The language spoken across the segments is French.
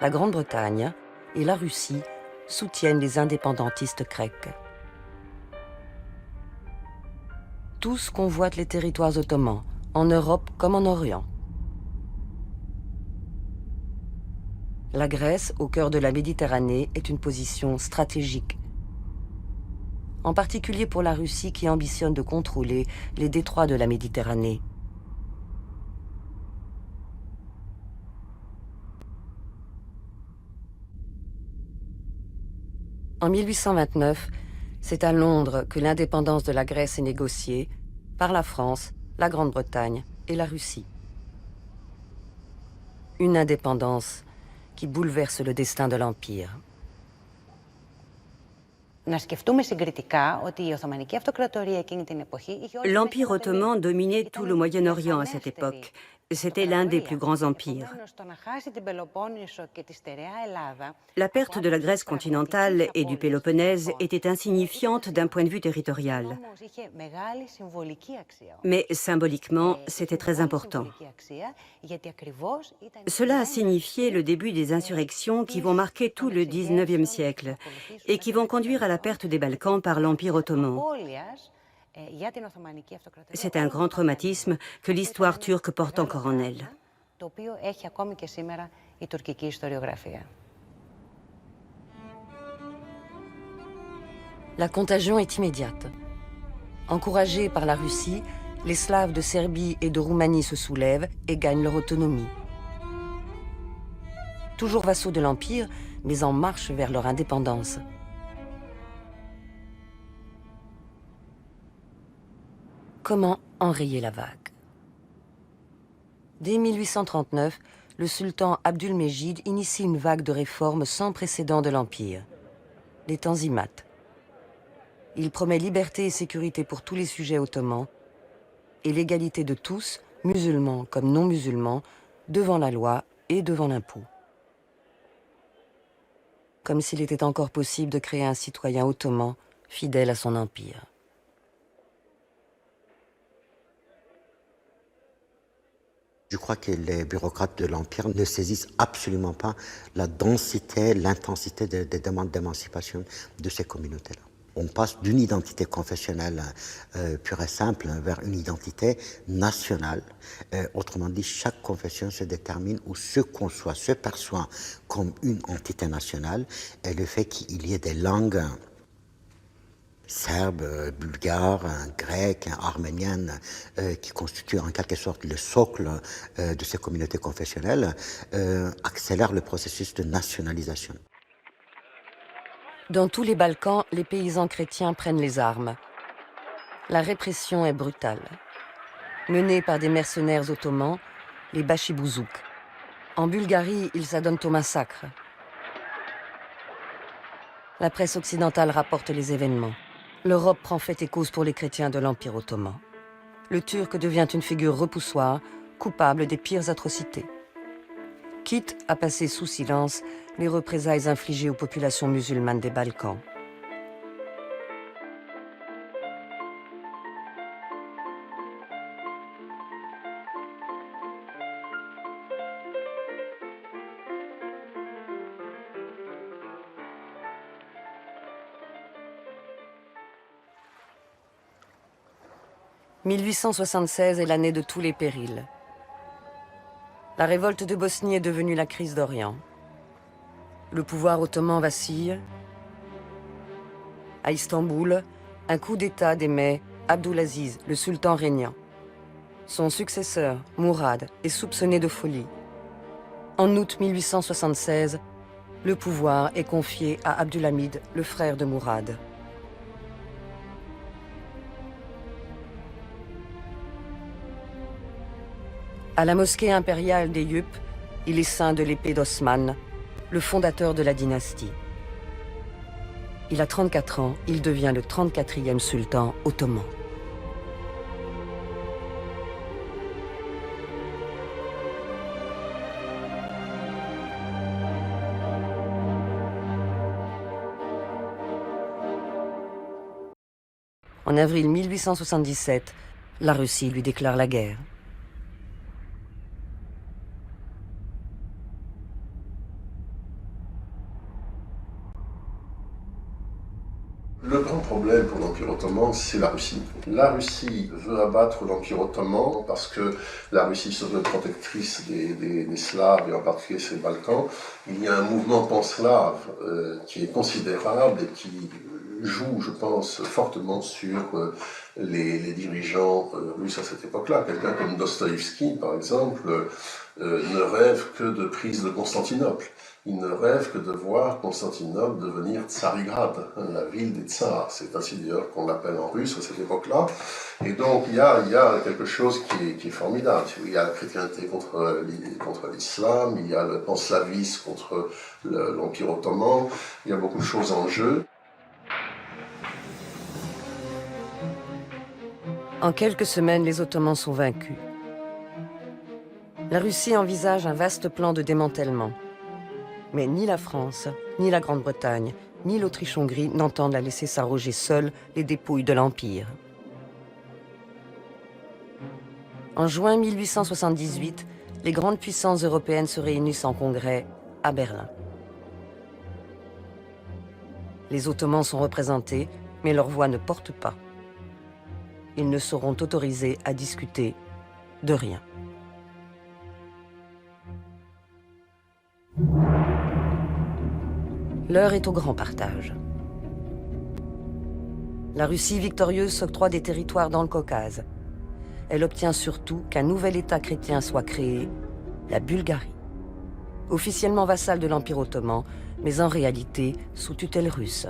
la Grande-Bretagne et la Russie soutiennent les indépendantistes grecs. Tous convoitent les territoires ottomans, en Europe comme en Orient. La Grèce, au cœur de la Méditerranée, est une position stratégique. En particulier pour la Russie qui ambitionne de contrôler les détroits de la Méditerranée. En 1829, c'est à Londres que l'indépendance de la Grèce est négociée par la France, la Grande-Bretagne et la Russie. Une indépendance qui bouleverse le destin de l'Empire. L'Empire ottoman dominait tout le Moyen-Orient à cette époque. C'était l'un des plus grands empires. La perte de la Grèce continentale et du Péloponnèse était insignifiante d'un point de vue territorial. Mais symboliquement, c'était très important. Cela a signifié le début des insurrections qui vont marquer tout le XIXe siècle et qui vont conduire à la perte des Balkans par l'Empire ottoman. C'est un grand traumatisme que l'histoire turque porte encore en elle. La contagion est immédiate. Encouragés par la Russie, les Slaves de Serbie et de Roumanie se soulèvent et gagnent leur autonomie. Toujours vassaux de l'Empire, mais en marche vers leur indépendance. Comment enrayer la vague? Dès 1839, le sultan Abdülmecid initie une vague de réformes sans précédent de l'Empire, les Tanzimat. Il promet liberté et sécurité pour tous les sujets ottomans et l'égalité de tous, musulmans comme non musulmans, devant la loi et devant l'impôt. Comme s'il était encore possible de créer un citoyen ottoman fidèle à son empire. Je crois que les bureaucrates de l'Empire ne saisissent absolument pas la densité, l'intensité des demandes d'émancipation de ces communautés-là. On passe d'une identité confessionnelle pure et simple vers une identité nationale. Autrement dit, chaque confession se détermine ou se conçoit, se perçoit comme une entité nationale. Et le fait qu'il y ait des langues serbe, bulgare, grec, arménienne, qui constituent en quelque sorte le socle de ces communautés confessionnelles, accélère le processus de nationalisation. Dans tous les Balkans, les paysans chrétiens prennent les armes. La répression est brutale. Menée par des mercenaires ottomans, les Bachibouzouk. En Bulgarie, ils s'adonnent au massacre. La presse occidentale rapporte les événements. L'Europe prend fait et cause pour les chrétiens de l'Empire ottoman. Le Turc devient une figure repoussoire, coupable des pires atrocités. Quitte à passer sous silence les représailles infligées aux populations musulmanes des Balkans. « 1876 est l'année de tous les périls. La révolte de Bosnie est devenue la crise d'Orient. Le pouvoir ottoman vacille. À Istanbul, un coup d'État démet Abdulaziz, le sultan régnant. Son successeur, Mourad, est soupçonné de folie. En août 1876, le pouvoir est confié à Abdülhamid, le frère de Mourad. À la mosquée impériale d'Eyüp, il est ceint de l'épée d'Osman, le fondateur de la dynastie. Il a 34 ans, il devient le 34e sultan ottoman. En avril 1877, la Russie lui déclare la guerre. Le grand problème pour l'Empire ottoman, c'est la Russie. La Russie veut abattre l'Empire ottoman parce que la Russie se veut protectrice des Slaves, et en particulier sur les Balkans. Il y a un mouvement pan-slave qui est considérable et qui joue, je pense, fortement sur les dirigeants russes à cette époque-là. Quelqu'un comme Dostoïevski, par exemple, ne rêve que de prise de Constantinople. Il ne rêve que de voir Constantinople devenir Tsarigrad, la ville des tsars. C'est ainsi d'ailleurs qu'on l'appelle en russe à cette époque-là. Et donc il y a quelque chose qui est formidable. Il y a la chrétienté contre l'islam, il y a le panslavisme contre l'Empire ottoman, il y a beaucoup de choses en jeu. En quelques semaines, les Ottomans sont vaincus. La Russie envisage un vaste plan de démantèlement. Mais ni la France, ni la Grande-Bretagne, ni l'Autriche-Hongrie n'entendent la laisser s'arroger seule les dépouilles de l'Empire. En juin 1878, les grandes puissances européennes se réunissent en congrès à Berlin. Les Ottomans sont représentés, mais leur voix ne porte pas. Ils ne seront autorisés à discuter de rien. L'heure est au grand partage. La Russie victorieuse s'octroie des territoires dans le Caucase. Elle obtient surtout qu'un nouvel État chrétien soit créé, la Bulgarie. Officiellement vassale de l'Empire ottoman, mais en réalité sous tutelle russe.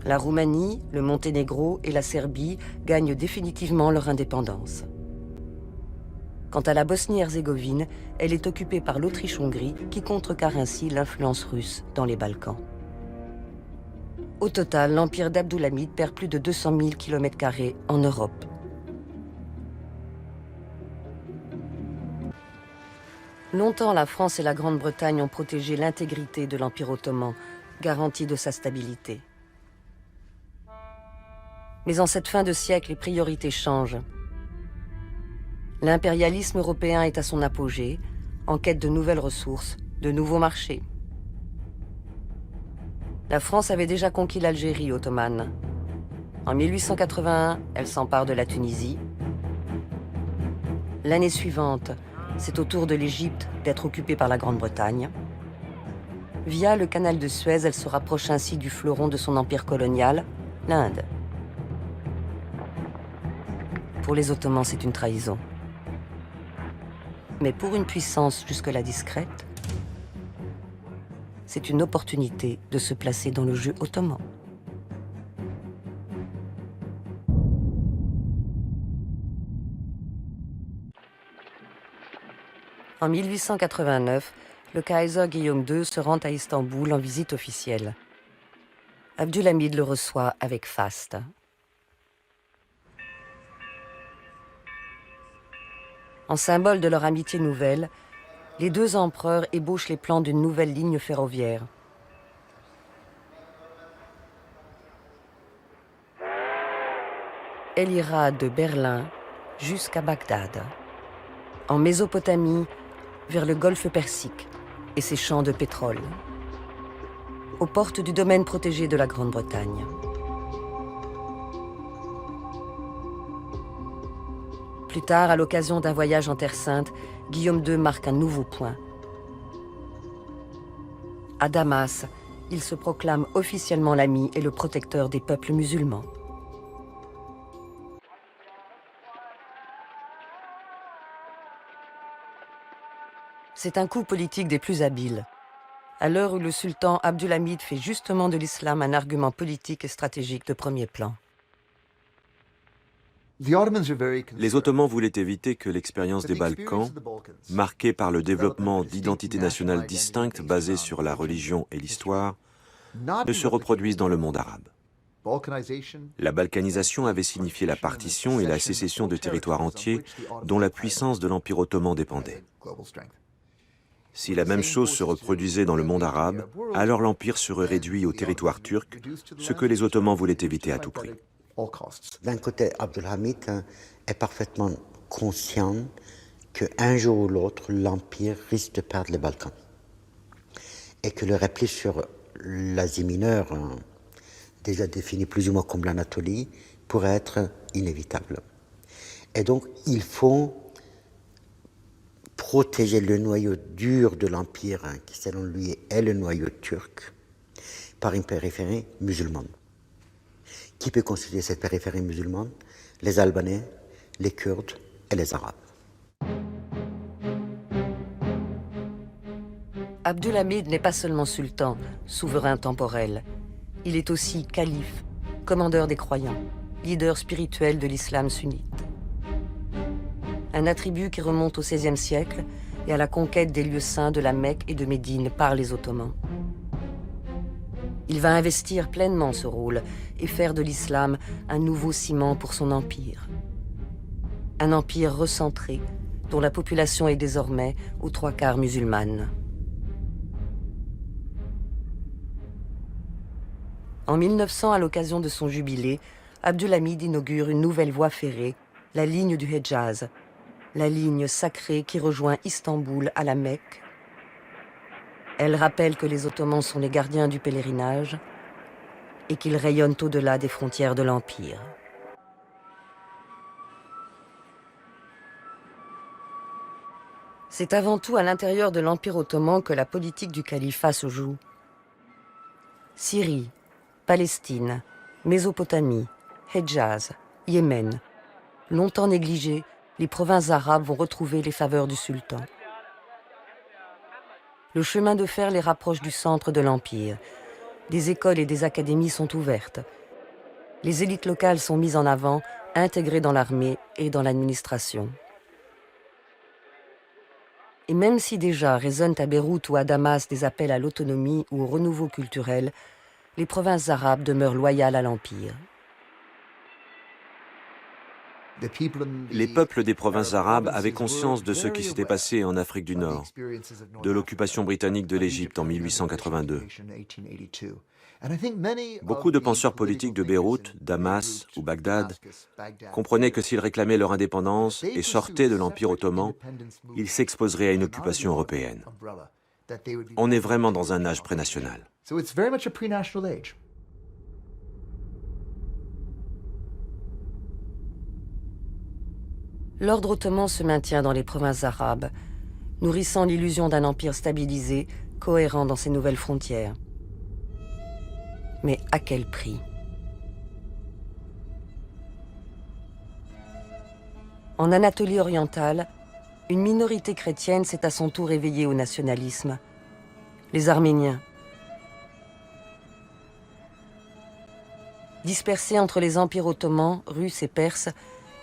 La Roumanie, le Monténégro et la Serbie gagnent définitivement leur indépendance. Quant à la Bosnie-Herzégovine, elle est occupée par l'Autriche-Hongrie qui contrecarre ainsi l'influence russe dans les Balkans. Au total, l'empire d'Abdulhamid perd plus de 200 000 km² en Europe. Longtemps, la France et la Grande-Bretagne ont protégé l'intégrité de l'Empire ottoman, garantie de sa stabilité. Mais en cette fin de siècle, les priorités changent. L'impérialisme européen est à son apogée, en quête de nouvelles ressources, de nouveaux marchés. La France avait déjà conquis l'Algérie ottomane. En 1881, elle s'empare de la Tunisie. L'année suivante, c'est au tour de l'Égypte d'être occupée par la Grande-Bretagne. Via le canal de Suez, elle se rapproche ainsi du fleuron de son empire colonial, l'Inde. Pour les Ottomans, c'est une trahison. Mais pour une puissance jusque-là discrète, c'est une opportunité de se placer dans le jeu ottoman. En 1889, le Kaiser Guillaume II se rend à Istanbul en visite officielle. Abdulhamid le reçoit avec faste. En symbole de leur amitié nouvelle, les deux empereurs ébauchent les plans d'une nouvelle ligne ferroviaire. Elle ira de Berlin jusqu'à Bagdad, en Mésopotamie, vers le golfe Persique et ses champs de pétrole, aux portes du domaine protégé de la Grande-Bretagne. Plus tard, à l'occasion d'un voyage en Terre Sainte, Guillaume II marque un nouveau point. À Damas, il se proclame officiellement l'ami et le protecteur des peuples musulmans. C'est un coup politique des plus habiles. À l'heure où le sultan Abdulhamid fait justement de l'islam un argument politique et stratégique de premier plan. Les Ottomans voulaient éviter que l'expérience des Balkans, marquée par le développement d'identités nationales distinctes basées sur la religion et l'histoire, ne se reproduise dans le monde arabe. La balkanisation avait signifié la partition et la sécession de territoires entiers dont la puissance de l'Empire ottoman dépendait. Si la même chose se reproduisait dans le monde arabe, alors l'Empire serait réduit au territoire turc, ce que les Ottomans voulaient éviter à tout prix. D'un côté, Abdulhamid est parfaitement conscient qu'un jour ou l'autre, l'Empire risque de perdre les Balkans. Et que le repli sur l'Asie mineure déjà définie plus ou moins comme l'Anatolie, pourrait être inévitable. Et donc, il faut protéger le noyau dur de l'Empire, qui selon lui est le noyau turc, par une périphérie musulmane. Qui peut constituer cette périphérie musulmane? Les Albanais, les Kurdes et les Arabes. Abdulhamid n'est pas seulement sultan, souverain temporel. Il est aussi calife, commandeur des croyants, leader spirituel de l'islam sunnite. Un attribut qui remonte au XVIe siècle et à la conquête des lieux saints de la Mecque et de Médine par les Ottomans. Il va investir pleinement ce rôle et faire de l'islam un nouveau ciment pour son empire. Un empire recentré, dont la population est désormais aux 3/4 musulmane. En 1900, à l'occasion de son jubilé, Abdulhamid inaugure une nouvelle voie ferrée, la ligne du Hedjaz, la ligne sacrée qui rejoint Istanbul à la Mecque. Elle rappelle que les Ottomans sont les gardiens du pèlerinage et qu'ils rayonnent au-delà des frontières de l'Empire. C'est avant tout à l'intérieur de l'Empire ottoman que la politique du califat se joue. Syrie, Palestine, Mésopotamie, Hedjaz, Yémen. Longtemps négligées, les provinces arabes vont retrouver les faveurs du sultan. Le chemin de fer les rapproche du centre de l'Empire. Des écoles et des académies sont ouvertes. Les élites locales sont mises en avant, intégrées dans l'armée et dans l'administration. Et même si déjà résonnent à Beyrouth ou à Damas des appels à l'autonomie ou au renouveau culturel, les provinces arabes demeurent loyales à l'Empire. Les peuples des provinces arabes avaient conscience de ce qui s'était passé en Afrique du Nord, de l'occupation britannique de l'Égypte en 1882. Beaucoup de penseurs politiques de Beyrouth, Damas ou Bagdad comprenaient que s'ils réclamaient leur indépendance et sortaient de l'Empire ottoman, ils s'exposeraient à une occupation européenne. On est vraiment dans un âge prénational. L'ordre ottoman se maintient dans les provinces arabes, nourrissant l'illusion d'un empire stabilisé, cohérent dans ses nouvelles frontières. Mais à quel prix? En Anatolie orientale, une minorité chrétienne s'est à son tour éveillée au nationalisme. Les Arméniens. Dispersés entre les empires ottomans, russes et perses,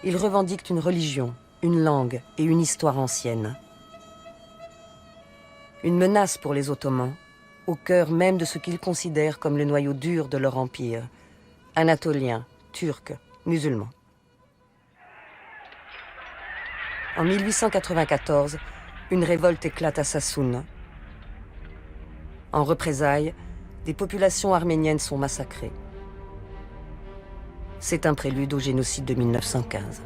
ils revendiquent une religion, une langue et une histoire ancienne. Une menace pour les Ottomans, au cœur même de ce qu'ils considèrent comme le noyau dur de leur empire, anatoliens, turcs, musulmans. En 1894, une révolte éclate à Sassoun. En représailles, des populations arméniennes sont massacrées. C'est un prélude au génocide de 1915.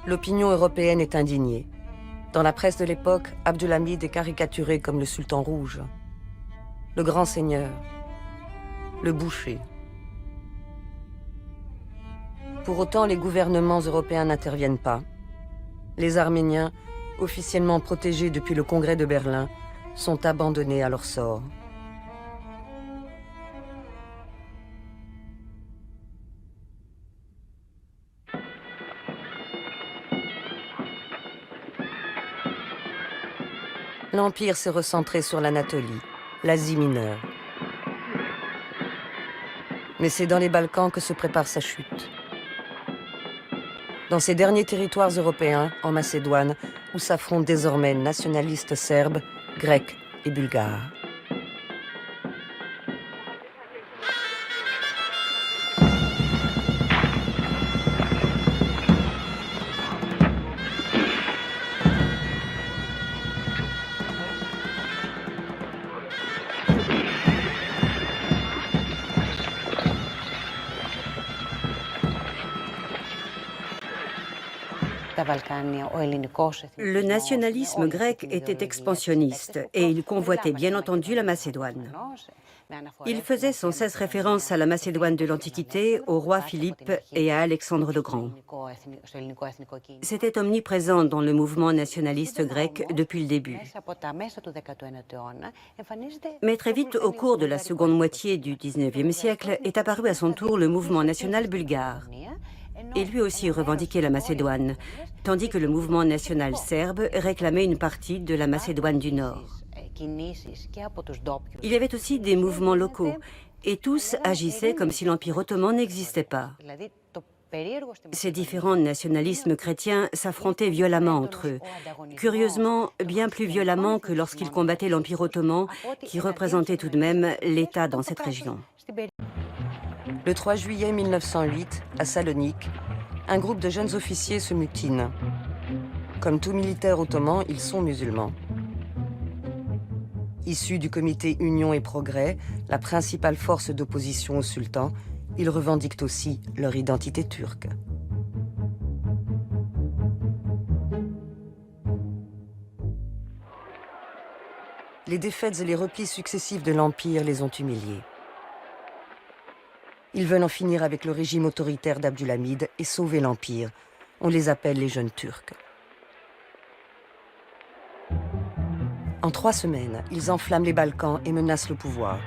L'opinion européenne est indignée. Dans la presse de l'époque, Abdulhamid est caricaturé comme le sultan rouge, le grand seigneur, le boucher. Pour autant, les gouvernements européens n'interviennent pas. Les Arméniens, officiellement protégés depuis le Congrès de Berlin, sont abandonnés à leur sort. L'Empire s'est recentré sur l'Anatolie, l'Asie mineure. Mais c'est dans les Balkans que se prépare sa chute. Dans ces derniers territoires européens, en Macédoine, où s'affrontent désormais nationalistes serbes, grecs et bulgares. Le nationalisme grec était expansionniste et il convoitait bien entendu la Macédoine. Il faisait sans cesse référence à la Macédoine de l'Antiquité, au roi Philippe et à Alexandre le Grand. C'était omniprésent dans le mouvement nationaliste grec depuis le début. Mais très vite, au cours de la seconde moitié du XIXe siècle, est apparu à son tour le mouvement national bulgare. Et lui aussi revendiquait la Macédoine, tandis que le mouvement national serbe réclamait une partie de la Macédoine du Nord. Il y avait aussi des mouvements locaux, et tous agissaient comme si l'Empire ottoman n'existait pas. Ces différents nationalismes chrétiens s'affrontaient violemment entre eux, curieusement bien plus violemment que lorsqu'ils combattaient l'Empire ottoman, qui représentait tout de même l'État dans cette région. Le 3 juillet 1908, à Salonique, un groupe de jeunes officiers se mutine. Comme tout militaire ottoman, ils sont musulmans. Issus du comité Union et Progrès, la principale force d'opposition au sultan, ils revendiquent aussi leur identité turque. Les défaites et les replis successifs de l'Empire les ont humiliés. Ils veulent en finir avec le régime autoritaire d'Abdulhamid et sauver l'Empire. On les appelle les jeunes Turcs. En 3 semaines, ils enflamment les Balkans et menacent le pouvoir.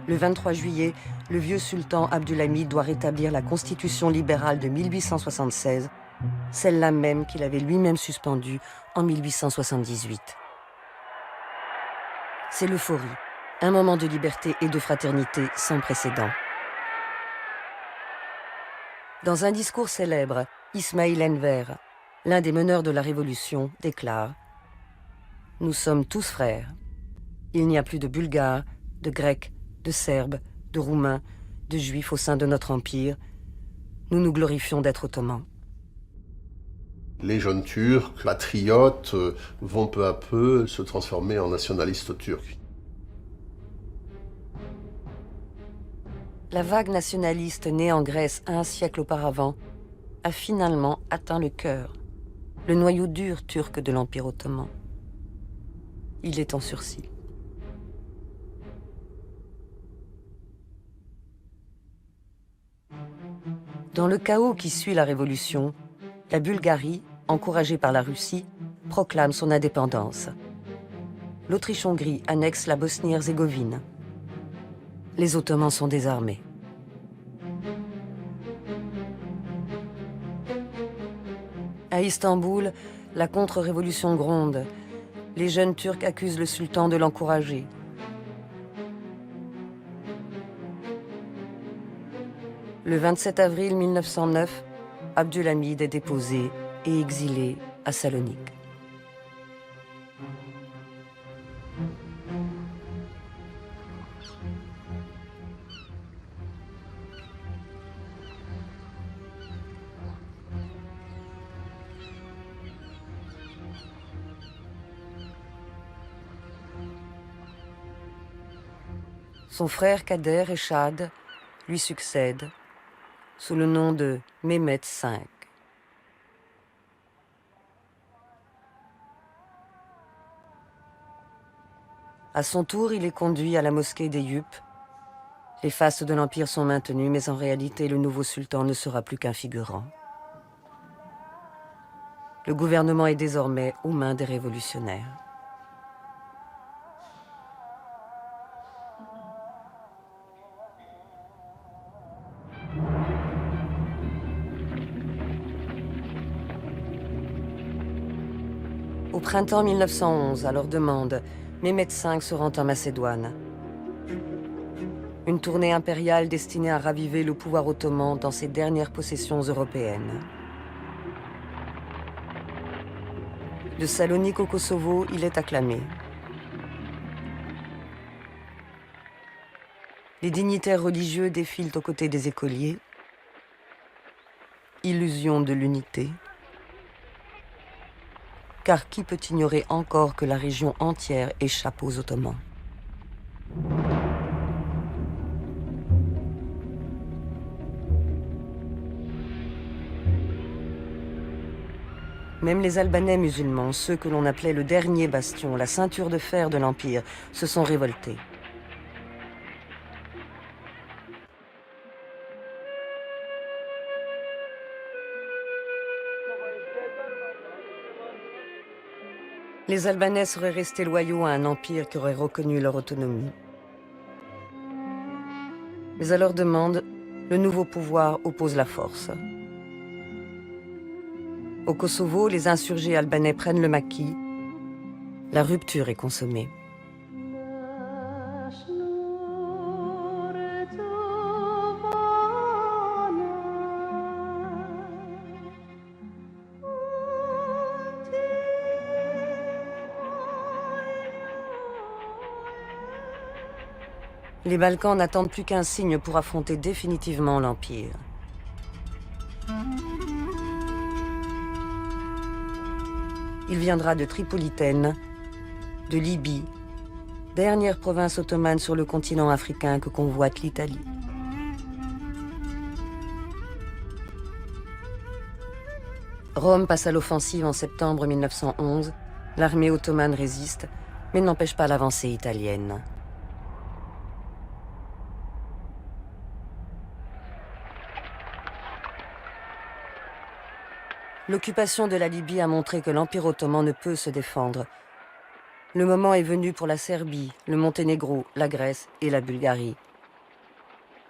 Le 23 juillet, le vieux sultan Abdulhamid doit rétablir la constitution libérale de 1876, celle-là même qu'il avait lui-même suspendue en 1878. C'est l'euphorie, un moment de liberté et de fraternité sans précédent. Dans un discours célèbre, Ismail Enver, l'un des meneurs de la Révolution, déclare « Nous sommes tous frères. Il n'y a plus de Bulgares, de Grecs, de Serbes, de Roumains, de Juifs au sein de notre empire. Nous nous glorifions d'être ottomans. » Les jeunes Turcs, patriotes, vont peu à peu se transformer en nationalistes turcs. La vague nationaliste née en Grèce un siècle auparavant a finalement atteint le cœur, le noyau dur turc de l'Empire ottoman. Il est en sursis. Dans le chaos qui suit la révolution, la Bulgarie, encouragée par la Russie, proclame son indépendance. L'Autriche-Hongrie annexe la Bosnie-Herzégovine. Les Ottomans sont désarmés. À Istanbul, la contre-révolution gronde. Les jeunes Turcs accusent le sultan de l'encourager. Le 27 avril 1909, Abdulhamid est déposé et exilé à Salonique. Son frère Kader Eshad lui succède sous le nom de Mehmet V. À son tour, il est conduit à la mosquée d'Eyüp. Les fastes de l'Empire sont maintenus, mais en réalité, le nouveau sultan ne sera plus qu'un figurant. Le gouvernement est désormais aux mains des révolutionnaires. Au printemps 1911, à leur demande, Mehmet V se rend en Macédoine. Une tournée impériale destinée à raviver le pouvoir ottoman dans ses dernières possessions européennes. De Salonique au Kosovo, il est acclamé. Les dignitaires religieux défilent aux côtés des écoliers. Illusion de l'unité. Car qui peut ignorer encore que la région entière échappe aux Ottomans? Même les Albanais musulmans, ceux que l'on appelait le dernier bastion, la ceinture de fer de l'Empire, se sont révoltés. Les Albanais seraient restés loyaux à un empire qui aurait reconnu leur autonomie. Mais à leur demande, le nouveau pouvoir oppose la force. Au Kosovo, les insurgés albanais prennent le maquis. La rupture est consommée. Les Balkans n'attendent plus qu'un signe pour affronter définitivement l'Empire. Il viendra de Tripolitaine, de Libye, dernière province ottomane sur le continent africain que convoite l'Italie. Rome passe à l'offensive en septembre 1911. L'armée ottomane résiste, mais n'empêche pas l'avancée italienne. L'occupation de la Libye a montré que l'Empire ottoman ne peut se défendre. Le moment est venu pour la Serbie, le Monténégro, la Grèce et la Bulgarie.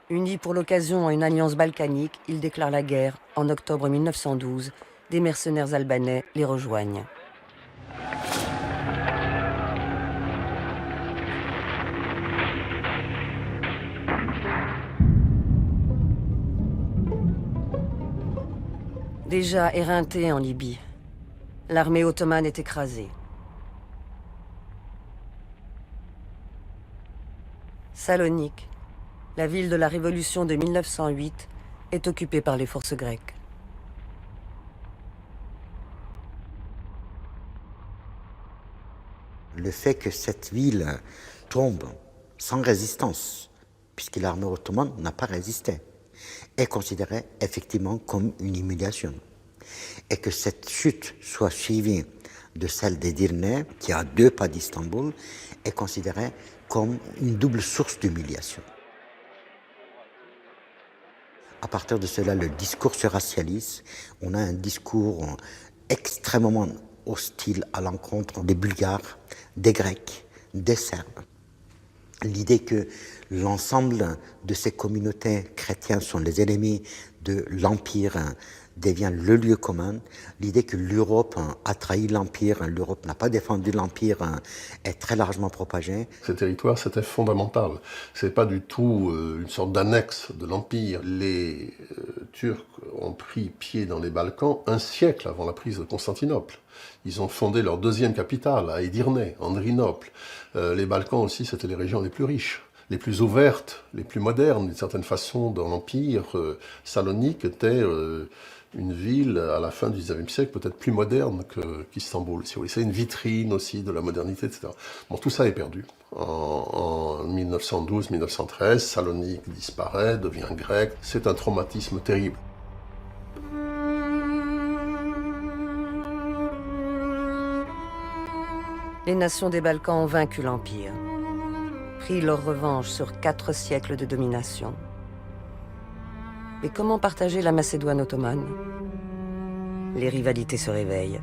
Unis pour l'occasion en une alliance balkanique, ils déclarent la guerre en octobre 1912. Des mercenaires albanais les rejoignent. Déjà éreintée en Libye, l'armée ottomane est écrasée. Salonique, la ville de la Révolution de 1908, est occupée par les forces grecques. Le fait que cette ville tombe sans résistance, puisque l'armée ottomane n'a pas résisté, est considéré effectivement comme une humiliation. Et que cette chute soit suivie de celle d'Edirne, qui est à 2 pas d'Istanbul, est considérée comme une double source d'humiliation. À partir de cela, le discours se racialise. On a un discours extrêmement hostile à l'encontre des Bulgares, des Grecs, des Serbes. L'idée que l'ensemble de ces communautés chrétiennes sont les ennemis de l'Empire devient le lieu commun. L'idée que l'Europe a trahi l'Empire, l'Europe n'a pas défendu l'Empire, est très largement propagée. Ces territoires, c'était fondamental. C'est pas du tout une sorte d'annexe de l'Empire. Les Turcs ont pris pied dans les Balkans un siècle avant la prise de Constantinople. Ils ont fondé leur deuxième capitale, à Edirne, Andrinople. Les Balkans aussi, c'était les régions les plus riches, les plus ouvertes, les plus modernes, d'une certaine façon, dans l'Empire. Salonique était une ville, à la fin du XIXe siècle, peut-être plus moderne qu'Istanbul. Si vous voulez. C'est une vitrine aussi de la modernité, etc. Bon, tout ça est perdu. En 1912-1913, Salonique disparaît, devient grecque. C'est un traumatisme terrible. Les nations des Balkans ont vaincu l'Empire, pris leur revanche sur 4 siècles de domination. Mais comment partager la Macédoine ottomane? Les rivalités se réveillent.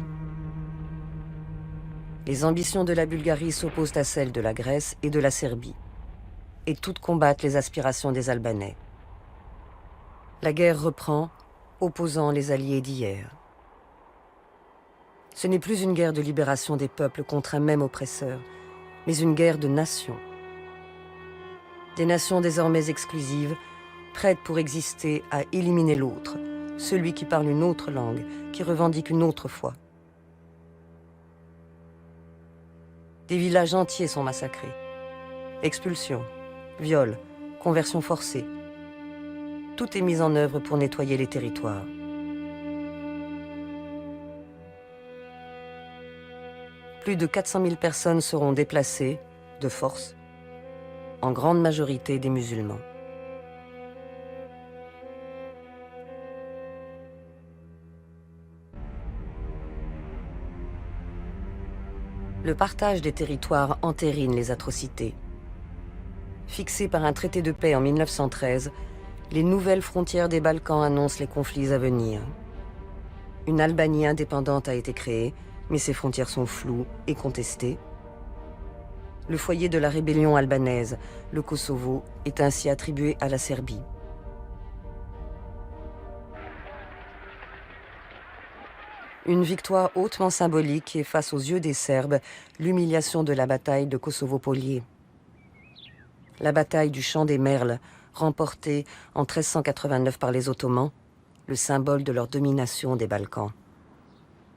Les ambitions de la Bulgarie s'opposent à celles de la Grèce et de la Serbie, et toutes combattent les aspirations des Albanais. La guerre reprend, opposant les alliés d'hier. Ce n'est plus une guerre de libération des peuples contre un même oppresseur, mais une guerre de nations. Des nations désormais exclusives, prêtes pour exister à éliminer l'autre, celui qui parle une autre langue, qui revendique une autre foi. Des villages entiers sont massacrés. Expulsions, viols, conversions forcées. Tout est mis en œuvre pour nettoyer les territoires. Plus de 400 000 personnes seront déplacées, de force, en grande majorité des musulmans. Le partage des territoires entérine les atrocités. Fixées par un traité de paix en 1913, les nouvelles frontières des Balkans annoncent les conflits à venir. Une Albanie indépendante a été créée, mais ses frontières sont floues et contestées. Le foyer de la rébellion albanaise, le Kosovo, est ainsi attribué à la Serbie. Une victoire hautement symbolique et face aux yeux des Serbes, l'humiliation de la bataille de Kosovo-Polier. La bataille du Champ des Merles, remportée en 1389 par les Ottomans, le symbole de leur domination des Balkans.